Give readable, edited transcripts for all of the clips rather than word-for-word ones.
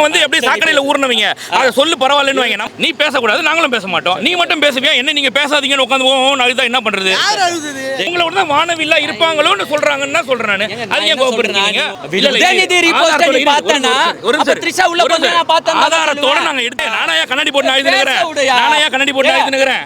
வந்து எப்படி சாக்கடையில ஊர்னவங்க அதை சொல்லு பரவாயில்லன்னு நீ பேசக்கூடாது, நாங்களும் பேச மாட்டோம். நீ மட்டும் பேசுவியா, என்ன நீங்க பேசாதீங்கன்னு உட்காந்து அழுதா என்ன பண்றது? உங்களோட தான் வானவில்லா இருப்பாங்களோன்னு சொல்றாங்கன்னா சொல்றேன் நானு. அது ஏன் கோபப்படுறீங்க? உதயநிதி ரிப்போர்ட் பண்ணி பார்த்தேனா த்ரிஷா உள்ள போய் நான் பார்த்தேன். ஆதாரத்தோட நாங்க எடுத்து நானயா கண்ணாடி போட்டு அழுதுறேன். நானயா கண்ணாடி போட்டு அழுதுறேன்.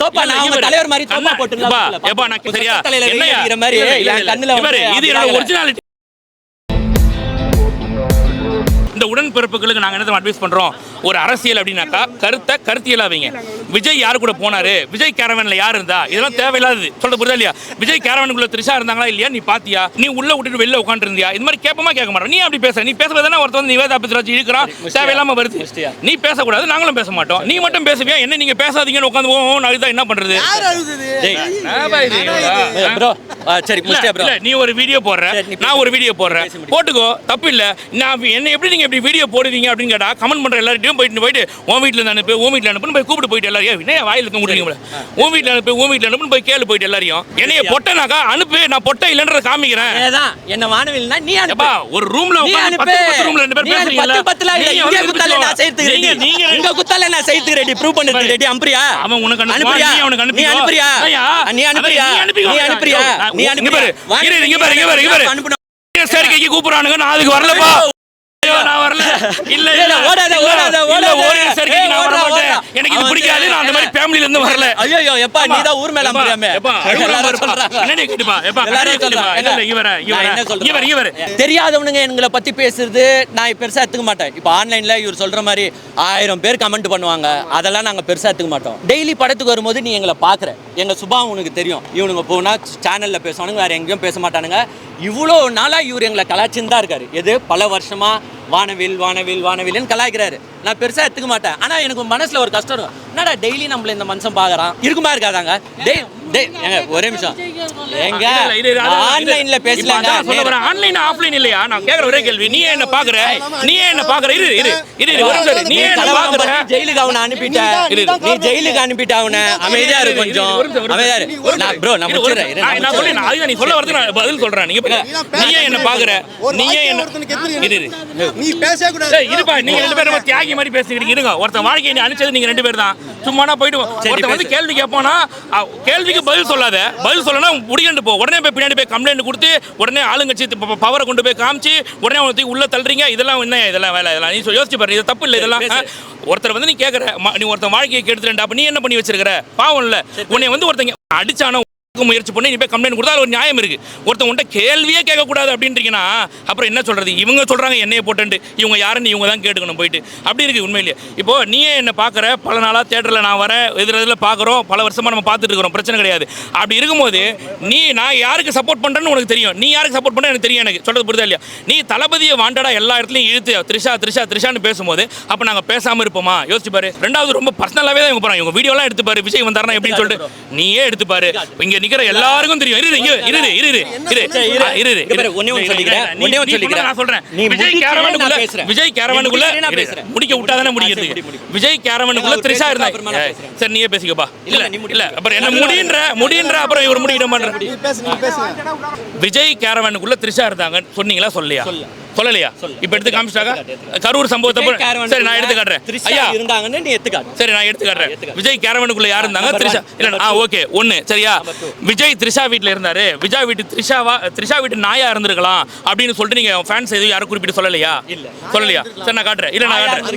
தோப்பா நான் உங்க தலைவர் மாதிரி தோப்பா போட்டுங்களா? ஏப்பா நான் சரியா என்னைய மாதிரி என் கண்ணுல இது என்னோட ஒரிஜினாலிட்டி. இந்த உடன்பிறப்புகளுக்கு நாங்கள் என்ன அட்வைஸ் பண்ணுறோம், ஒரு அரசியல் அப்படின்னாக்கா கருத்தியலா வைங்க. விஜய் யாரு கூட போனாரு, விஜய் கேரவன்ல யார் இருந்தா, இதெல்லாம் தேவையில்லாது. சொல்ல புரியுதா இல்லையா? விஜய் கேரவனுக்குள்ள த்ரிஷா இருந்தாங்களா இல்லையா, நீ பாத்தியா, நீ உள்ள விட்டுட்டு வெளில உட்காந்து இருந்தியா, இது மாதிரி கேட்பமா கேட்க மாட்டோம். நீ அப்படி பேச, நீ பேசுறதுனா ஒருத்தர் வந்து நிவேதா பேசுறாச்சு இழுக்கிறான், தேவையில்லாம வருது. நீ பேசக்கூடாது, நாங்களும் பேச மாட்டோம். நீ மட்டும் பேசுவியா, என்ன நீங்க பேசாதீங்கன்னு உட்காந்து அழுதா என்ன பண்றது? நீ ஒரு வீடியோ போடுற, நான் ஒரு வீடியோ போடுறேன், போட்டுக்கோ, தப்பு இல்ல. நான் என்ன எப்படி நீங்க இப்படி வீடியோ போடுவீங்க அப்படின்னு கேட்டா கமெண்ட் பண்ற எல்லார்ட்டையும் போயிட்டு உன் வீட்டுல இருந்து அனுப்பு, உன் வீட்டுல அனுப்புன்னு போய் கூப்பிட்டு போயிட்டு எல்லாரையும் என்ன வாயில தூங்குறீங்க, உன் வீட்டுல அனுப்பு, உன் வீட்டுல அனுப்புன்னு போய் கேளு போயிட்டு எல்லாரையும். என்னைய பொட்டனாக்கா அனுப்பு, நான் பொட்டை இல்லன்றத காமிக்கிறேன். என்ன வானவில்னா நீ அனுப்பு. ஒரு ரூம்ல உட்கார்ந்து 10 ரூம்ல ரெண்டு பேர் பேசுறீங்களா? 10 இங்க குத்தால நான் செய்துறேன். நீங்க இங்க குத்தால நான் செய்து ரெடி ப்ரூவ் பண்ணது ரெடி. அம்பரியா அவன் உனக்கு அனுப்புறியா, நீ அவனுக்கு அனுப்பி. நீ அனுப்புறியா, நீ அனுப்புறியா, நீ அனுப்புறியா, நீ அனுப்புறியா. இங்க பாரு சரிக்கு கூப்பிடுறானுங்க, நான் அதுக்கு வரலப்பா. நான் வரல. இல்ல இல்ல ஓடாத ஓடாத ஓடாத ஓரே சரிக்கு நான் வர மாட்டேன். எனக்கு இது பிடிக்காது. நான் அந்த மாதிரி ஃபேமிலில இருந்து வரல. ஐயோ எப்பா நீ தான் ஊர் மேல அம்பறியாமே. எப்பா எல்லாரும் சொல்றாங்க. என்னடி கேட்டுப்பா. எப்பா எல்லாரும் சொல்றாங்க. இல்ல இவர தெரியாதவனுங்க எங்களை பத்தி பேசுறது நான் பெருசா எடுத்துக்க மாட்டேன். இப்போ ஆன்லைன்ல இவர் சொல்ற மாதிரி 1000 பேர் கமெண்ட் பண்ணுவாங்க. அதெல்லாம் நாங்க பெருசா எடுத்துக்க மாட்டோம். டெய்லி படத்துக்கு வரும்போது நீ எங்களை பாக்குற. எங்க சுபாவம் உனக்கு தெரியும். இவனுங்க போனா சேனல்ல பேசுவானுங்க, வேற எங்கேயும் பேச மாட்டானுங்க. இவ்வளோ நாளா இவர் எங்களை கலாச்சின்னு தான் இருக்காரு. எது பல வருஷமா வானவில் வானவில் வானவில்னு கலாய்க்கிறாரு. நான் பெருசா எடுத்துக்க மாட்டேன். ஆனா எனக்கு மனசுல ஒரு கஷ்டம் இருக்கும். என்னடா டெய்லி நம்மள இந்த மனுஷன் பாக்குறான், இருக்குமா இருக்காதாங்க? ஒரே நிமிஷம் எங்க ஆன்லைன்ல பேசலாங்க. ஆன்லைன் ஆஃப்லைன் இல்லையா? நான் கேக்குற ஒரே கேள்வி, நீ என்ன பாக்குற, நீ என்ன பாக்குற? நீ என்ன பாக்குற? ஜெயிலுக்கு அவனை அனுப்பிட்ட, நீ ஜெயிலுக்கு அனுப்பிட்ட அவனை. அமைதியா இருக்கு கொஞ்சம், அமைதியா இரு ப்ரோ. நான் முடிச்சிடுறேன். நான் சொல்றேன், அதுதான் நீ சொல்ல வரது நான் பதில் சொல்றேன். நீ என்ன பாக்குற, நீ என்ன நீ பேச கூடாது. இருப்பா, நீங்க ரெண்டு பேரும் தியாகி மாதிரி பேசிக்கிறீங்க. இருங்க, ஒருத்தன் வாழ்க்கையை நீ அனுப்பிச்சது நீங்க ரெண்டு பேர் தான். சும்மானா போயிட்டு ஒருத்தன் வந்து கேள்வி கேட்பானா, கேள்விக்கு பதில் சொல்லாத, பதில் சொல்லனா முடியண்டு போ. உடனே போய் பின்னாடி போய் கம்ப்ளைண்ட் கொடுத்து உடனே ஆளுங்கட்சி பவரை கொண்டு போய் காமிச்சு உடனே அவனை உள்ள தள்ளுறீங்க. இதெல்லாம் என்ன, இதெல்லாம் வேலை, இதெல்லாம் நீ யோசிச்சு பாரு. இது தப்பு இல்லை. இதெல்லாம் ஒருத்தர் வந்து நீ கேட்கற, நீ ஒருத்தன் வாழ்க்கையை கெடுத்துட்டா, அப்ப நீ என்ன பண்ணி வச்சிருக்கிற? பாவம் இல்ல. உன்னை வந்து ஒருத்தங்க அடிச்சான முயற்சி பண்ணி நீ போய் கம்ப்ளைண்ட் கொடுத்தா ஒரு நியாயம் இருக்கு. ஒருத்தன் உன்ட்ட கேள்வியே கேட்கக்கூடாது அப்படின்றீங்கன்னா அப்புறம் என்ன சொல்றது? இவங்க சொல்றாங்க என்னைய போட்டு, இவங்க யாருன்னு இவங்க தான் கேட்டுக்கணும் போயிட்டு. அப்படி இருக்கு உண்மையிலேயே. இப்போ நீயே என்ன பார்க்குற, பல நாளாக தேட்டரில் நான் வரேன், எதிரில் பார்க்குறோம், பல வருஷமாக நம்ம பார்த்துட்டு இருக்கிறோம், பிரச்சனை கிடையாது. அப்படி இருக்கும்போது நான் யாருக்கு சப்போர்ட் பண்ணுறேன்னு உனக்கு தெரியும், நீ யாருக்கு சப்போர்ட் பண்ண எனக்கு தெரியும். எனக்கு சொல்றது புரியுதா இல்லையா? நீ தளபதியை வாண்டடா எல்லா இடத்துலையும் இழுத்து த்ரிஷா த்ரிஷா த்ரிஷான்னு பேசும்போது அப்போ நாங்கள் பேசாமல் இருப்போமா? யோசிச்சு பாரு. ரெண்டாவது ரொம்ப பர்சனலாகவே தான் இவங்க போகிறாங்க. இவங்க வீடியோலாம் எடுத்து பாரு, விஜய் வந்தாருன்னா எப்படின்னு சொல்லிட்டு நீயே எடுத்து பாரு. இங்கே நிற்கிற எல்லாருக்கும் தெரியும். விஜய் கேரவனுக்குள்ள முடிக்க விட்டாதானே முடிக்கிறது. விஜய் கேரவனுக்குள்ள த்ரிஷா இருந்தாங்க. சரி நீயே பேசிக்கப்பா. இல்ல அப்புறம் என்ன முடின்ற அப்புறம் இவர் முடிக்கிற மாதிரி. விஜய் கேரவனுக்குள்ள த்ரிஷா இருந்தாங்க சொன்னீங்களா? சொல்லலையா? சொல்லலையா? இப்ப எடுத்து காமிச்சாங்க கரூர் சம்பவத்தை. சரி நான் எடுத்து காட்டுறேன். ஐயா இருந்தாங்கன்னு நீ எடுத்து காட்டு. சரி நான் எடுத்து காட்டுறேன். விஜய் கேரவனுக்குள்ள யார் இருந்தாங்க? த்ரிஷா. இல்ல ஓகே ஒன்னு சரியா? விஜய் த்ரிஷா வீட்ல இருந்தாரு. விஜய் வீட்டு த்ரிஷா வீட்டு நாயா இருந்திருக்கலாம் அப்படின்னு சொல்லிட்டு நீங்க ஃபேன்ஸ் எதுவும் யாரும் குறிப்பிட்டு சொல்லலையா? சொல்லலையா? சரி நான் காட்டுறேன். இல்ல நான் காட்டுறேன்.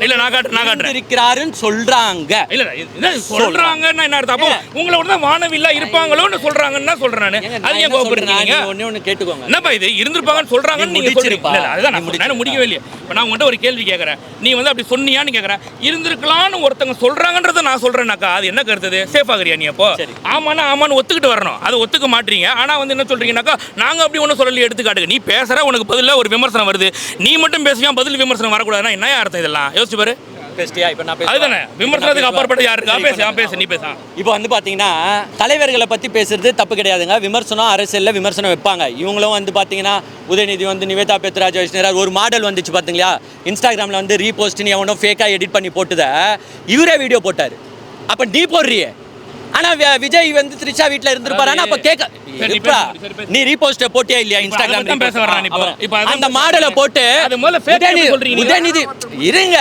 இல்ல நான் காட்டுறேன் இருக்கிறாருன்னு சொல்றாங்க. இல்ல சொல்றாங்கன்னா என்ன அர்த்தம்? அப்போ உங்களோட தான் வானவில்லா இருப்பாங்களோன்னு சொல்றாங்கன்னா சொல்றேன் நான். அது ஏன் கோபப்படுறீங்க? ஒண்ணு கேட்டுக்கோங்க. என்னப்பா இது இருந்திருப்பாங்கன்னு சொல்றாங்கன்னு நீங்க சொல்றீங்க. இல்ல அதுதான் நான் முடிக்கவே இல்லையே. இப்ப நான் உங்கள்கிட்ட ஒரு கேள்வி கேட்கறேன், நீ வந்து அப்படி சொன்னியான்னு கேட்கறேன். இருந்திருக்கலாம்னு ஒருத்தங்க சொல்றாங்கன்றத நான் சொல்றேன்னாக்கா அது என்ன கருத்து? சேஃப் ஆகுறியா நீ? அப்போ ஆமான்னு ஒத்துக்கிட்டு வரணும். அதை ஒத்துக்க மாட்டீங்க. ஆனா வந்து என்ன சொல்றீங்கன்னாக்கா நாங்க அப்படி ஒன்றும் சொல்லி எடுத்துக்காட்டுங்க. நீ பேசுற, உனக்கு பதில ஒரு விமர்சனம் வருது, நீ மட்டும் பேசுவியா, பதில் விமர்சனம் வரக்கூடாதுன்னா என்ன அர்த்தம்? இதெல்லாம் யோசிச்சு பாரு. விமர்சனத்துக்கு அப்பாற்பட்ட யாருக்கா பேசு, நீ பேச. இப்போ வந்து பாத்தீங்கன்னா தலைவர்களை பத்தி பேசுறது தப்பு கிடையாதுங்க. விமர்சனம் அரசியல்ல விமர்சனம் வைப்பாங்க. இவங்களும் வந்து பாத்தீங்கன்னா உதயநிதி வந்து நிவேதா பேத்ராஜ் வைஷ்ணவ் ஒரு மாடல் வந்துச்சு பாத்தீங்களா? இன்ஸ்டாகிராம்ல வந்து ரீபோஸ்ட்னு எவனோ ஃபேக்கா எடிட் பண்ணி போட்டுத இவரே வீடியோ போட்டாரு. அப்ப நீ போடுறியே ஆனா விஜய் வந்து த்ரிஷா வீட்ல இருந்திருப்பாரு. அப்ப கேக்க நீ ரீபோஸ்ட் போட்டியா இல்லையா இன்ஸ்டாகிராம் பேச வர்றான் இப்போ அந்த மாடலை போட்டு உதயநிதி இருங்க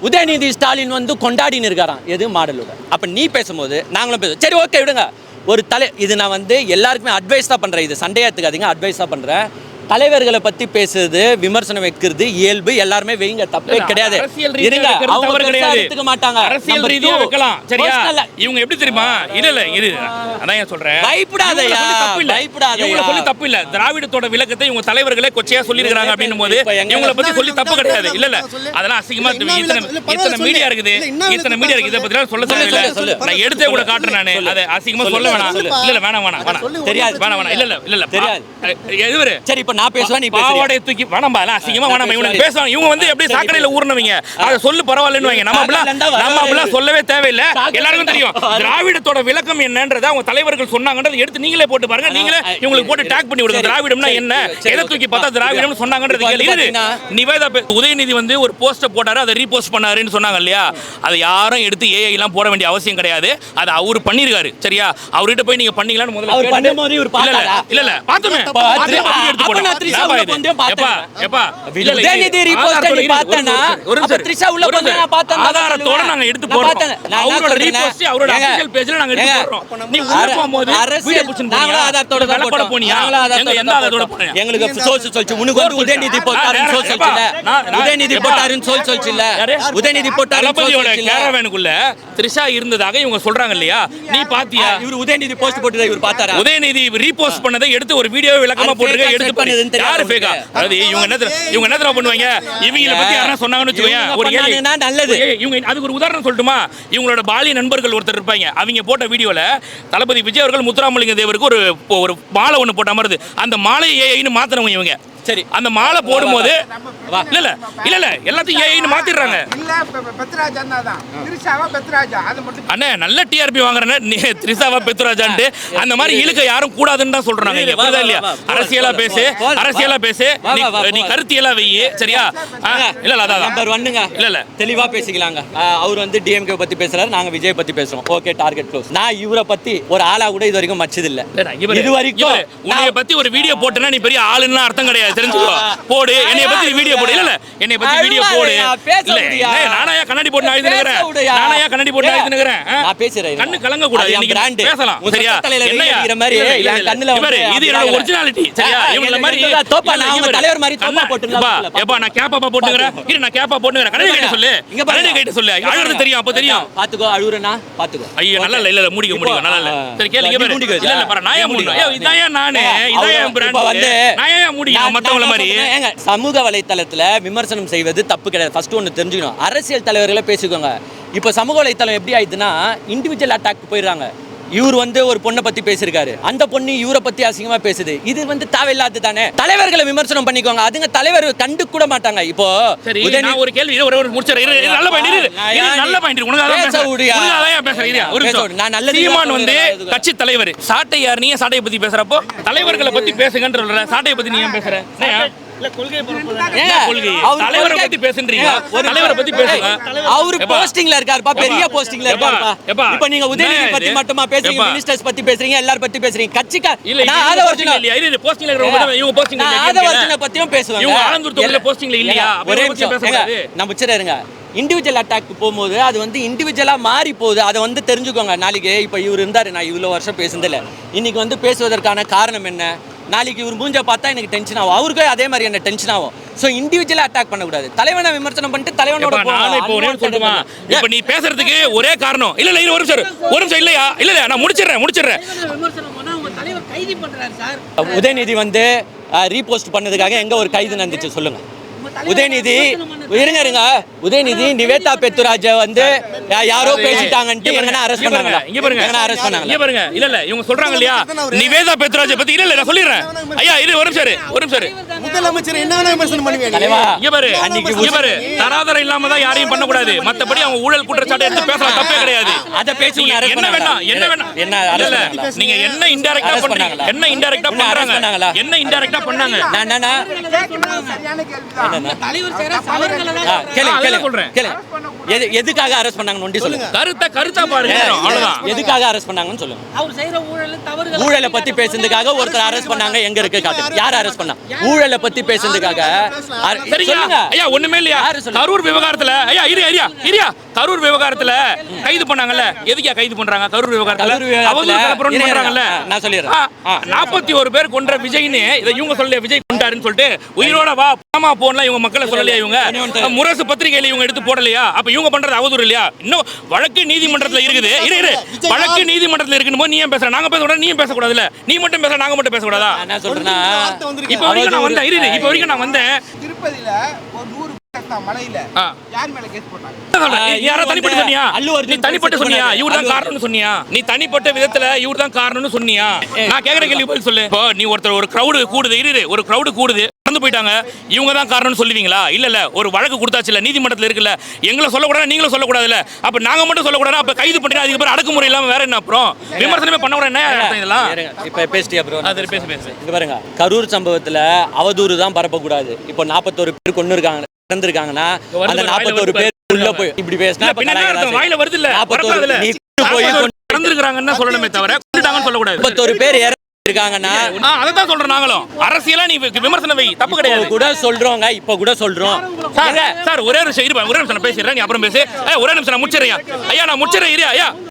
உதயநிதி ஸ்டாலின் வந்து கொண்டாடின்னு இருக்காராம் எது மாடலோட. அப்ப நீ பேசும்போது நாங்களும் பேசுவோம். சரி ஓகே விடுங்க. ஒரு இது நான் வந்து எல்லாருக்குமே அட்வைஸ் தான் பண்றேன். இது சண்டையா எடுத்துக்காதீங்க, அட்வைஸ் தான் பண்றேன். தலைவர்களை பத்தி பேசுறது விமர்சனம் வைக்கிறது இயல்பு, எல்லாருமே வைங்க, தப்பே கிடையாது. இருங்க அவங்க கிடையாது எடுத்துக்க மாட்டாங்க, அரசியல் ரீதியா வைக்கலாம். சரியா இவங்க எப்படி தெரியுமா? இல்ல இரு அதான் நான் சொல்றேன், பயப்படாதயா பயப்படாதயா. இவங்க சொல்லி தப்பு இல்ல. திராவிடத்தோட விளக்கத்தை இவங்க தலைவர்களே கொச்சையா சொல்லி இருக்காங்க அப்படின்னும் போது இவங்களை பத்தி சொல்லி தப்பு கிடையாது. இல்ல அதெல்லாம் அசிங்கமா இத்தனை மீடியா இருக்குது, இத்தனை மீடியா இருக்கு, இதை பத்தி சொல்ல சொல்ல நான் எடுத்தே கூட காட்டுறேன். நானு அதை அசிங்கமா சொல்ல வேணாம். இல்ல வேணாம் தெரியாது வேணாம் இல்ல தெரியாது. சரி இப்ப நான் பேசுவேன், நீ பாவாடை தூக்கி வேணாம்பா அசிங்கமா வேணாம். இவங்க பேசுவாங்க, இவங்க வந்து எப்படி சாக்கடையில ஊர்னவங்க அதை சொல்லு பரவாயில்லன்னு. நம்ம அப்படிலாம் சொல்லவே தேவையில்லை. எல்லாருக்கும் தெரியும் திராவிடத்தோட விளக்கம் என்னன்றதை அவங்க தலைவர்கள் சொன்னாங்கன்றதை எடுத்து நீங்களே போட்டு பாருங்க. நீங்களே இவங்களுக்கு போட்டு டேக் பண்ணி விடுங்க. திராவிடம்னா என்ன, எதை தூக்கி பார்த்தா திராவிடம் சொன்னாங்கன்றது கேள்வி. நிவேதா உதயநிதி வந்து ஒரு போஸ்ட் போட்டாரு, அதை ரீபோஸ்ட் பண்ணாருன்னு சொன்னாங்க இல்லையா? அதை யாரும் எடுத்து ஏஐ எல்லாம் போட வேண்டிய அவசியம் கிடையாது. அதை அவரு பண்ணிருக்காரு. சரியா அவர்கிட்ட போய் நீங்க பண்ணீங்களான்னு முதல்ல இல்ல பாத்துமே எடுத்து போடுங்க. ஆதாரத்தோட நாங்க எடுத்து போடுறோம். அவரோட ரீபோஸ்ட் அவரோட அபிஷியல் பேஜ்ல நாங்க எடுத்து போடுறோம். நீ உள்ள போயும்போது வீடியோ புடிச்சு ஆதாரத்தோட தான் போட போனியா? எந்த ஆதாரத்தோட போறீங்க? எங்களுக்கு சோர்ஸ் சொல்லுச்சு. உனக்கு வந்து உதயநிதி போட்டாருன்னு சொல்லுச்சுல, உதயநிதி போட்டாருன்னு சொல்லுச்சுல, உதயநிதி போட்டாருன்னு தளபதியோட கேரவேனுக்குள்ள த்ரிஷா இருந்ததாக இவங்க சொல்றாங்க இல்லையா? நீ பாத்தியா? இவர் உதயநிதி போஸ்ட் போட்டதை இவர் பார்த்தாரா? உதயநிதி ரீபோஸ்ட் பண்ணதை எடுத்து ஒரு வீடியோ விளக்கமா போட்டுருக்க. எடுத்து பாரு யாரு ஃபேக்கா. அதாவது இவங்க என்ன பண்ணுவாங்க, இவங்கள பத்தி யாரா சொன்னாங்கன்னு வெச்சுக்கோங்க, ஒரு ஏழை நல்லது. இவங்க அதுக்கு ஒரு உதாரணம் சொல்லட்டுமா? இவங்களோட பாலிய நண்பர்கள் ஒருத்தர் இருப்பாங்க. அவங்க போட்ட வீடியோல தளபதி விஜய் அவர்கள் முத்துராமலிங்க தேவருக்கு ஒரு மாலை ஒன்று போட்ட மாதிரி அந்த மாலை ஏஐன்னு மாத்தினவங்க இவங்க. சரி அந்த மாலை போடும்போது இல்ல எல்லாத்தையும் ஏஐன்னு மாத்திடுறாங்க. அண்ணே நல்ல டிஆர்பி வாங்குறேன் த்ரிஷாவா பெத்ராஜான்ட்டு அந்த மாதிரி இழுக்க யாரும் கூடாதுன்னு தான் சொல்றாங்க. புரியுதா இல்லையா? அரசியலா பேசு நீ கருத்தியெல்லாம் வெய்யி. சரியா இல்ல அதான் நம்பர் 1ங்க. இல்ல தெளிவா பேசிக்கலாங்க. அவர் வந்து டிஎம்கே பத்தி பேசுறாரு, நாங்க விஜய் பத்தி பேசுறோம். Okay target close. நான் இவரை பத்தி ஒரு ஆளா கூட இது வரைக்கும் மச்சது இல்ல. இது வரைக்கும் உன்னைய பத்தி ஒரு வீடியோ போட்டேன்னா நீ பெரிய ஆளுன்னு அர்த்தம் கிடையாது. தெரிஞ்சுக்கோ. போடு என்னைய பத்தி வீடியோ போடு. இல்ல என்னைய பத்தி வீடியோ போடு. இல்ல நானாயா கண்ணாடி போட்டு நான் எழுதினேன். நான் பேசுறேன். கண்ணு கலங்க கூடாது. இன்னைக்கு பேசலாம். சரியா என்னையா இந்த மாதிரி என் கண்ணுல பாரு இது என்னோட ஒரிஜினாலிட்டி. சரியா இவங்கள மாதிரி தோப்பா நான் உங்க தலைவர் மாதிரி தோப்பா போட்டுறேன். ஏப்பா நான் கேப்பா போட்டுங்கறேன். இரு நான் கேப்பா போட்டுங்கறேன். கண்ணாடி கைட்ட சொல்லு. இங்க கண்ணாடி கைட்ட சொல்லு. அழுறது தெரியும் அப்ப தெரியும். பாத்துக்கோ அழுறனா பாத்துக்கோ. ஐயோ நல்லா இல்ல முடிக்க நல்லா இல்ல. சரி கேளுங்க பாரு. இல்ல பாரு நான் ஏன் முடியும். ஏய் இதாயா நானே இதாயா பிராண்ட் வந்து நான் ஏன் முடியும் மத்தவங்கள மாதிரி. ஏங்க சமூக வலைத்தளத்துல விமர்சனம் செய்வது தப்பு கிடையாது. ஃபர்ஸ்ட் ஒன்னு தெரிஞ்சுக்கணும். அரசியல் தலைவர்களை பேசிக்கோங்க. இப்போ சமூக வலைத்தளம் எப்படி ஆயிடுதுன்னா இண்டிவிஜுவல் அட்டாக் போயிடுறாங்க. இவர் வந்து ஒரு பொண்ணை பத்தி பேசியிருக்காரு, அந்த பொண்ணு இவரை பத்தி அசிங்கமா பேசுது. இது வந்து தேவையில்லாது தானே. தலைவர்களை விமர்சனம் பண்ணிக்கோங்க. அதுங்க தலைவர் கண்டு கூட மாட்டாங்க. இப்போ நான் ஒரு கேள்வி ஒரு முடிச்சறேன். நல்ல பாயிண்ட் உனக்கு அதான் பேசுறேன். ஒரு நிமிஷம். நான் நல்ல சீமான் வந்து கட்சி தலைவர் சாட்டை யார்? நீ சாட்டையை பத்தி பேசுறப்போ தலைவர்களை பத்தி பேசுங்கன்ற சொல்ற. சாட்டையை பத்தி நீ ஏன் பேசுற? தலைவரை பத்தி பேசுறீங்க. தலைவரை பத்தி பேசுங்க. அவரு போஸ்டிங்ல இருக்காருப்பா, பெரிய போஸ்டிங்ல இருக்காருப்பா. இப்போ நீங்க உதயநிதி பத்தி மட்டுமா பேசுறீங்க, மினிஸ்டர்ஸ் பத்தி பேசுறீங்க, எல்லாரும் பத்தி பேசுறீங்க. கட்சிக்கா இல்ல நான் ஆதவர்ஜன இல்லையா? இது போஸ்டிங்ல இருக்கறவங்க இவங்க போஸ்டிங்ல இல்லையா? ஆதவர்ஜன பத்தியும் பேசுவாங்க. இவங்க ஆலந்தூர் தொகுதியில போஸ்டிங்ல இல்லையா? ஒரே நிமிஷம் பேசுறாரு. நான் முச்சறேங்க. இண்டிவிஜுவல் அட்டாக் போகும்போது அது வந்து இண்டிவிஜுவலா மாறி போகுது. அதை வந்து தெரிஞ்சுக்கோங்க. நாளைக்கு இப்போ இவர் இருந்தாரு, நான் இவ்வளோ வருஷம் பேசுனதில்ல. இன்னைக்கு வந்து பேசுவதற்கான காரணம் என்ன? நாளைக்கு இவர் மூஞ்ச பார்த்தா எனக்கு டென்ஷன் ஆகும், அவருக்கே அதே மாதிரி என்ன டென்ஷன் ஆகும். ஸோ இண்டிவிஜுவலா அட்டாக் பண்ணக்கூடாது. தலைவனை விமர்சனம் பண்ணிட்டு தலைவனோட சொல்லுமா. இப்போ நீ பேசுறதுக்கு ஒரே காரணம் இல்ல ஒரு நிமிஷம் இல்லையா? இல்ல நான் முடிச்சிடுறேன். உதயநிதி வந்து ரீபோஸ்ட் பண்ணதுக்காக எங்க ஒரு கைது நடந்துச்சு சொல்லுங்க. உதயநிதி இருங்க உதயநிதி நிவேதா பெத்துராஜ வந்து யாரோ பேசிட்டாங்கன்னு எங்கனா அரெஸ்ட் பண்ணாங்க. இங்க பாருங்க இல்ல இவங்க சொல்றாங்க இல்லையா நிவேதா பெத்துராஜ பத்தி. இல்ல நான் சொல்லிடுறேன் ஐயா. இது ஒரு நிமிஷம் முதலமைச்சர் என்ன விமர்சனம் பண்ணுவீங்க தலைவா இங்க பாரு தராதரம் இல்லாம தான் யாரையும் பண்ண கூடாது. மத்தபடி அவங்க ஊழல் குற்றச்சாட்டு எடுத்து பேசலாம், தப்பே கிடையாது. அத பேசி நீங்க என்ன வேணா என்ன இல்ல நீங்க என்ன இன்டைரக்டா பண்றீங்க, என்ன இன்டைரக்டா பண்றாங்க, என்ன இன்டைரக்டா பண்ணாங்க. எதுக்காக அரெஸ்ட் பண்ணாங்கன்னு ஒண்டி சொல்லுங்க. கருத்தா பாருங்க, அவ்வளவுதான். எதுக்காக அரெஸ்ட் பண்ணாங்கன்னு சொல்லுங்க. அவர் செய்யற ஊழல் தவறுகள் ஊழலை பத்தி பேசுறதுக்காக ஒருத்தர் அரெஸ்ட் பண்ணாங்க, எங்க இருக்கு காட்டு. யார் அரெஸ்ட் பண்ணா? ஊழலை பத்தி பேசுறதுக்காக சரிங்க ஐயா, ஒண்ணுமே இல்லையா? கரூர் விவகாரத்துல ஐயா இரியா கரூர் விவகாரத்துல கைது பண்ணாங்கல்ல, எதுக்கா கைது பண்றாங்க? கரூர் விவகாரத்துல அவதூறு கலப்புறம் பண்றாங்கல்ல. நான் சொல்லிடுறேன். 41 பேர் கொன்ற விஜய்னு இதை இவங்க சொல்லல, விஜய் கொண்டாருன்னு சொல்லிட்டு உயிரோட வா பாமா போன்லாம் இவங்க மக்களை சொல்லலையா? இவங்க முரசு பத்திரிகையில இவங்க எடுத்து போடலையா? அப்ப இவங்க பண்றது அவதூறு இல்லையா? இன்னும் வழக்கு நீதிமன்றத்துல இருக்குது. வழக்கு நீதிமன்றத்துல இருக்குன்னு நீ ஏன் பேசுற? நாங்க பேசக்கூடாது, நீ ஏன் பேசக்கூடாதுல்ல? நீ மட்டும் பேச, நாங்க மட்டும் பேசக்கூடாதா? என்ன சொல்றேன்னா, இப்ப வரைக்கும் நான் வந்தேன், இப்ப வரைக்கும் நான் வந்தேன். திருப்பதியில ஒரு 100 மலையில யார் மேல கேஸ் போட்டாங்க? யாரோ தனிப்பட்டு சொன்னியா? நீ தனிப்பட்டு சொன்னியா? இவர் தான் காரணம்னு சொன்னியா? நீ தனிப்பட்ட விதத்துல இவர் தான் காரணம்னு சொன்னியா? நான் கேக்குற கேள்வி பதில் சொல்லு. இப்போ நீ ஒருத்தர் ஒரு கிரவுடு கூடுது, ஒரு கிரவுடு கூடுது, நடந்து போயிட்டாங்க, இவங்க தான் காரணம்னு சொல்லுவீங்களா? இல்ல ஒரு வழக்கு கொடுத்தாச்சுல, நீதிமன்றத்துல இருக்குல்ல, எங்களை சொல்லக்கூடாது, நீங்களும் சொல்லக்கூடாதுல்ல. அப்ப நாங்க மட்டும் சொல்லக்கூடாது, அப்ப கைது பண்ணிட்டு அதுக்கு அப்புறம் அடக்குமுறை இல்லாம வேற என்ன? அப்புறம் விமர்சனமே பண்ண கூட என்ன அர்த்தம் இதெல்லாம்? இப்ப பேசிட்டியா ப்ரோ? அது பேசு. இங்க பாருங்க, கரூர் சம்பவத்துல அவதூறு தான் பரப்பக்கூடாது. இப்போ 41 பேர் கொண்டு இருக்காங்க, இறந்திருக்காங்கன்னா அந்த 41 பேர் உள்ள போய் இப்படி பேசினா வாயில வருது இல்ல? 41 நீ போய் இறந்திருக்காங்கன்னு சொல்லணுமே தவிர கொண்டுட்டாங்கன்னு சொல்லக்கூடாது. 41 பேர் இருக்காங்கன்னா அதான் சொல்றோம். நாங்களும் அரசியலா நீ விமர்சனம் வை, தப்பு கிடையாது. கூட சொல்றோங்க, இப்ப கூட சொல்றோம். சார் ஒரே ஒரு நிமிஷம் பேசிடுறேன், நீ அப்புறம் பேசு. ஒரே நிமிஷம் நான் முடிச்சிடுறேன் ஐயா, நான் முடிச்சிடுறேன் ஐயா.